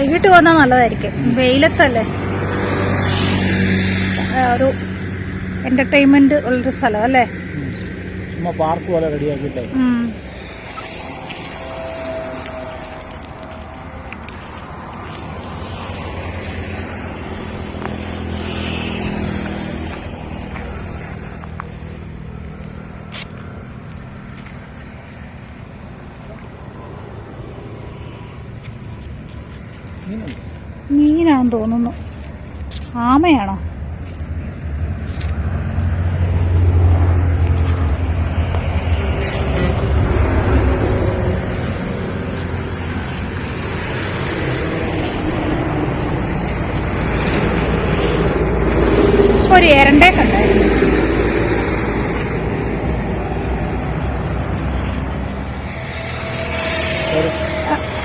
വൈകിട്ട് വന്നാൽ നല്ലതായിരിക്കും, വെയിലത്തല്ലേ. ഒരു എന്റർടൈൻമെന്റ് ഉള്ളൊരു സ്ഥലം അല്ലേ, പാർക്ക് പോലെ റെഡിയാക്കിട്ടെ. മീനാണെന്ന് തോന്നുന്നു. ആമയാണോ? ഒരു എരണ്ടേ കണ്ടായിരുന്നു.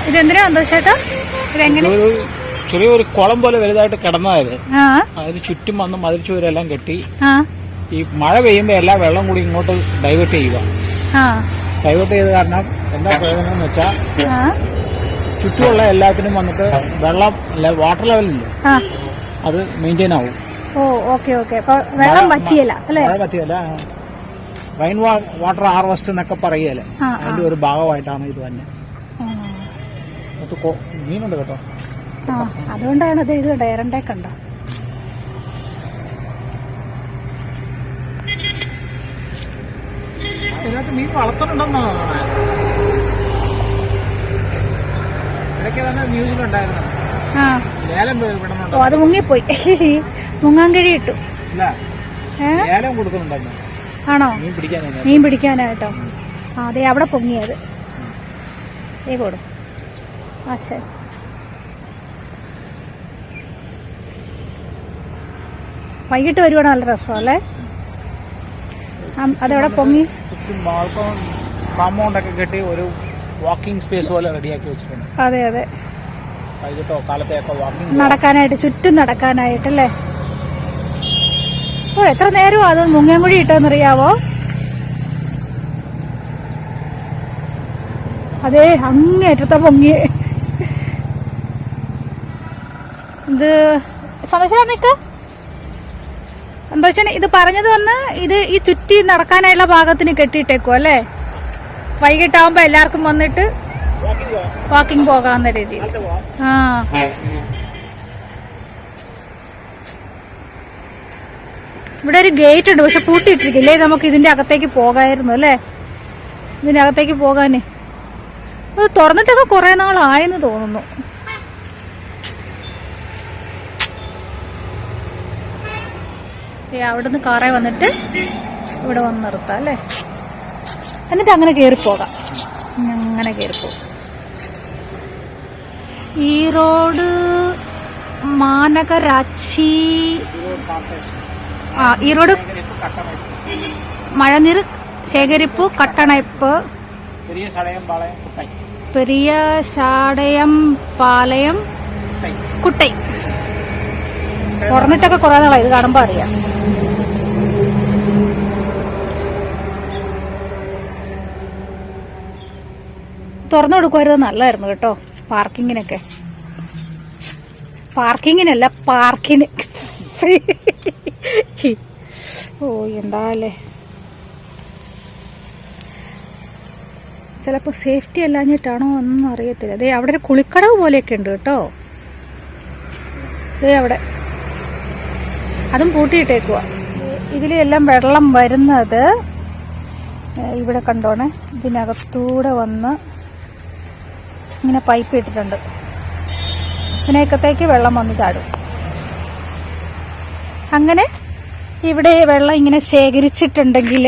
ഇതെന്തിനാ സന്തോഷേട്ടാ? ഇതെങ്ങനെ? ചെറിയൊരു കുളം പോലെ വലുതായിട്ട് കിടന്നതായത്. അതിന് ചുറ്റും വന്ന് മതിൽച്ചുവരെല്ലാം കെട്ടി ഈ മഴ പെയ്യുമ്പോ എല്ലാ വെള്ളം കൂടി ഇങ്ങോട്ട് ഡൈവേർട്ട് ചെയ്യുക. ഡൈവേർട്ട് ചെയ്ത കാരണം എന്താ പ്രയോജനം എന്ന് വെച്ചാൽ ചുറ്റുമുള്ള എല്ലാത്തിനും വന്നിട്ട് വെള്ളം വാട്ടർ ലെവലില്ലേ അത് മെയിൻറ്റെയിൻ ആവും. വെള്ളം പറ്റിയല്ല അല്ലേ? മഴ പറ്റിയല്ല, റെയിൻ വാട്ടർ ഹാർവെസ്റ്റ് എന്നൊക്കെ പറയല്ലേ, അതിന്റെ ഒരു ഭാഗമായിട്ടാണ് ഇത് തന്നെ. മീനുണ്ട് കേട്ടോ, അതുകൊണ്ടാണ് ഇത് ഡയറണ്ടേ കണ്ട. ഇതിനകത്ത് മീൻ വളർത്തുന്നുണ്ടെന്നാണ് ഇടയ്ക്ക് തന്നെ ന്യൂസിലുണ്ടായിരുന്നു. ലേലം വിടുന്നുണ്ടോ? അത് മുങ്ങിപ്പോയി, മുങ്ങാൻ കഴി ഇട്ടു. ലേലം കൊടുക്കുന്നുണ്ടെന്ന്. ആണോ? മീൻ പിടിക്കാനായിട്ടോ? അതെ, അവിടെ പൊങ്ങിയത് പോടും. ആ ശരി. വൈകിട്ട് വരുവാണ് നല്ല രസമല്ലേ? അതെവിടെ പൊങ്ങി കോമ്പൗണ്ടൊക്കെ കെട്ടി ഒരു വാക്കിംഗ് സ്പേസ് പോലെ റെഡിയാക്കി വെച്ചിട്ടുണ്ട്. അതെ അതെ, വൈകിട്ടോ കാലത്തെയൊക്കെ വാക്കിംഗ് നടക്കാനായിട്ട്, ചുറ്റും നടക്കാനായിട്ടല്ലേ. ഓ, എത്ര നേരം അത് മുങ്ങൻകുഴി ഇട്ടെന്നറിയാവോ? അതെ, അങ്ങേറ്റത്തെ പൊങ്ങി. ഇത് സന്തോഷം നിക്ക സന്തോഷം. ഇത് പറഞ്ഞത് വന്ന് ഇത് ഈ ചുറ്റി നടക്കാനായുള്ള ഭാഗത്തിന് കെട്ടിയിട്ടേക്കോ അല്ലേ? വൈകിട്ടാവുമ്പോ എല്ലാവർക്കും വന്നിട്ട് വാക്കിംഗ് പോകാവുന്ന രീതിയിൽ. ഇവിടെ ഒരു ഗേറ്റ് ഉണ്ട്, പക്ഷെ പൂട്ടിയിട്ടിരിക്കില്ലേ? നമുക്ക് ഇതിന്റെ അകത്തേക്ക് പോകായിരുന്നു അല്ലേ? ഇതിന്റെ അകത്തേക്ക് പോകാനേ അത് തുറന്നിട്ടൊക്കെ കുറെ നാളായെന്ന് തോന്നുന്നു. അവിടുന്ന് കാറേ വന്നിട്ട് ഇവിടെ വന്ന് നിർത്താം അല്ലേ? എന്നിട്ട് അങ്ങനെ കയറിപ്പോകാം. അങ്ങനെ കയറിപ്പോകാം. ഈറോഡ് മാനകരാച്ചി, ഈറോഡ് മഴനീർ ശേഖരിപ്പ് കട്ടണയപ്പ്, പെരിയ ശാടയം പാളയം കുട്ടൈ. തുറന്നിട്ടൊക്കെ കുറെ നാളായി, ഇത് കാണുമ്പോ അറിയാം. തുറന്നു കൊടുക്കുമായിരുന്നു, നല്ലായിരുന്നു കേട്ടോ പാർക്കിങ്ങിനൊക്കെ. പാർക്കിങ്ങിനല്ല, പാർക്കിന്. ഓ, എന്താ അല്ലേ, ചിലപ്പോൾ സേഫ്റ്റി അല്ലാഞ്ഞിട്ടാണോ ഒന്നും അറിയത്തില്ല. അതെ, അവിടെ ഒരു കുളിക്കടവ് പോലെയൊക്കെ ഉണ്ട് കേട്ടോ. ഇതേ അവിടെ, അതും പൂട്ടിയിട്ടേക്കുക. ഇതിലെല്ലാം വെള്ളം വരുന്നത് ഇവിടെ കണ്ടോണേ, ഇതിനകത്തൂടെ വന്ന് ഇങ്ങനെ പൈപ്പ് ഇട്ടിട്ടുണ്ട്. ഇതിനകത്തേക്ക് വെള്ളം വന്ന് ചാടും. അങ്ങനെ ഇവിടെ വെള്ളം ഇങ്ങനെ ശേഖരിച്ചിട്ടുണ്ടെങ്കിൽ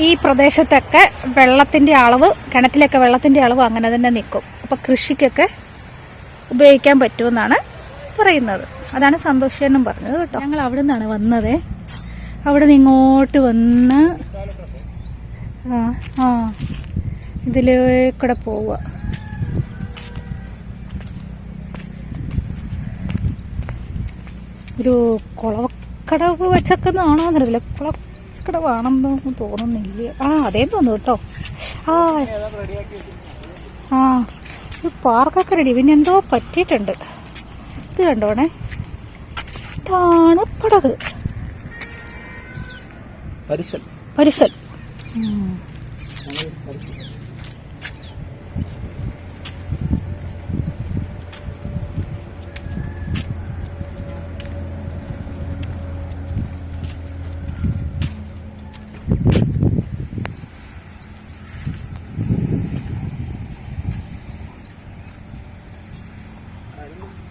ഈ പ്രദേശത്തൊക്കെ വെള്ളത്തിന്റെ അളവ്, കിണറ്റിലൊക്കെ വെള്ളത്തിന്റെ അളവ് അങ്ങനെ തന്നെ നിൽക്കും. അപ്പൊ കൃഷിക്കൊക്കെ ഉപയോഗിക്കാൻ പറ്റുമെന്നാണ് പറയുന്നത്. അതാണ് സന്തോഷേനും പറഞ്ഞത് കേട്ടോ. ഞങ്ങൾ അവിടെ നിന്നാണ് വന്നത്. അവിടെ നിന്ന് ഇങ്ങോട്ട് വന്ന് ഇതിലേക്കൂടെ പോവുക. ഒരു കുളക്കടവ് വെച്ചൊക്കെന്നാണോന്നറിയില്ല, കുളക്കടവാണെന്ന് തോന്നുന്നില്ല. അതേ തോന്നുന്നു കേട്ടോ. ഒരു പാർക്കൊക്കെ റെഡി. പിന്നെ എന്തോ പറ്റിയിട്ടുണ്ട്. ഇത് കണ്ടോണേ, ഇതാണ് പടക്. പരിസൽ.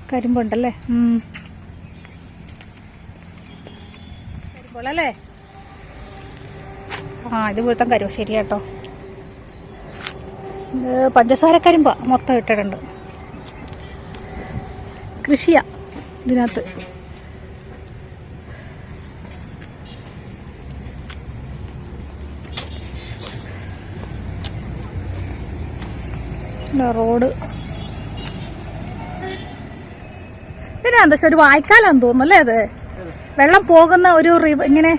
കരിമ്പുണ്ടല്ലേ? കരിമ്പോളല്ലേ? ഇത് മുഴുത്തം കരിമ്പ്. ശരിയാട്ടോ, ഇത് പഞ്ചസാര കരിമ്പ മൊത്തം ഇട്ടിട്ടുണ്ട്. കൃഷിയാ ഇതിനകത്ത്. റോഡ് ഇതിനെന്താ ഒരു വായ്ക്കാലാന്ന് തോന്നുന്നു അല്ലേ? അത് വെള്ളം പോകുന്ന ഒരു ഇങ്ങനെ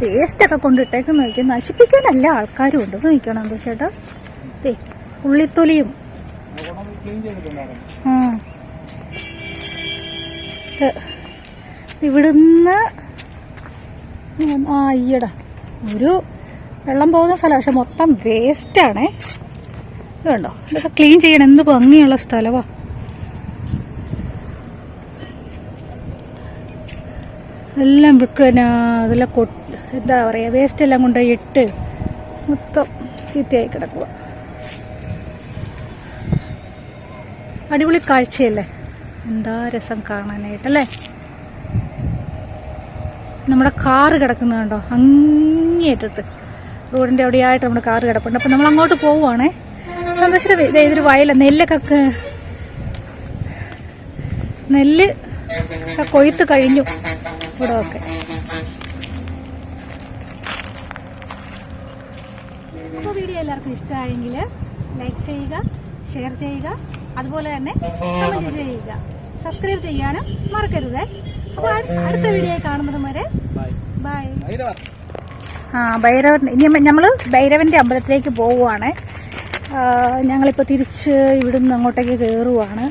വേസ്റ്റ് ഒക്കെ കൊണ്ടിട്ടേക്ക് നോക്കി. നശിപ്പിക്കാനല്ല ആൾക്കാരും ഉണ്ട്. നോക്കണം എന്താ ചേട്ടാ, ഉള്ളിത്തൊലിയും. ഇവിടുന്ന് ഈയടാ ഒരു വെള്ളം പോകുന്ന സ്ഥലം, പക്ഷെ മൊത്തം വേസ്റ്റാണേ. ഇത് കണ്ടോ, ഇതൊക്കെ ക്ലീൻ ചെയ്യണം. എന്ത് ഭംഗിയുള്ള സ്ഥലവാ. എല്ലാം അതെല്ലാം എന്താ പറയുക, വേസ്റ്റ് എല്ലാം കൊണ്ടുപോയി ഇട്ട് മൊത്തം ചീത്തയായി കിടക്കുക. അടിപൊളി കാഴ്ചയല്ലേ? എന്താ രസം കാണാനായിട്ടല്ലേ? നമ്മുടെ കാറ് കിടക്കുന്നത് കണ്ടോ, അങ്ങേറ്റത്ത് റോഡിന്റെ അവിടെയായിട്ട് നമ്മുടെ കാറ് കിടപ്പുണ്ട്. അപ്പം നമ്മൾ അങ്ങോട്ട് പോവുകയാണേ. സന്തോഷം. ഇതൊരു വയല, നെല്ലൊക്കെ നെല്ല് കൊയ്ത്ത് കഴിഞ്ഞു ഇവിടെ ഒക്കെ. അപ്പോൾ വീഡിയോ എല്ലാവർക്കും ഇഷ്ടമായെങ്കിൽ ലൈക്ക് ചെയ്യുക, ഷെയർ ചെയ്യുക, അതുപോലെ തന്നെ കമന്റ് ചെയ്യുക, സബ്സ്ക്രൈബ് ചെയ്യാനും മറക്കരുത്. അപ്പോൾ അടുത്ത വീഡിയോ കാണുന്നത് വരെ ബൈ. ഭൈരവൻ, ഇനി നമ്മൾ ഭൈരവന്റെ അമ്പലത്തിലേക്ക് പോവുകയാണ്. ഞങ്ങളിപ്പോൾ തിരിച്ച് ഇവിടുന്ന് അങ്ങോട്ടേക്ക് കയറുവാണ്.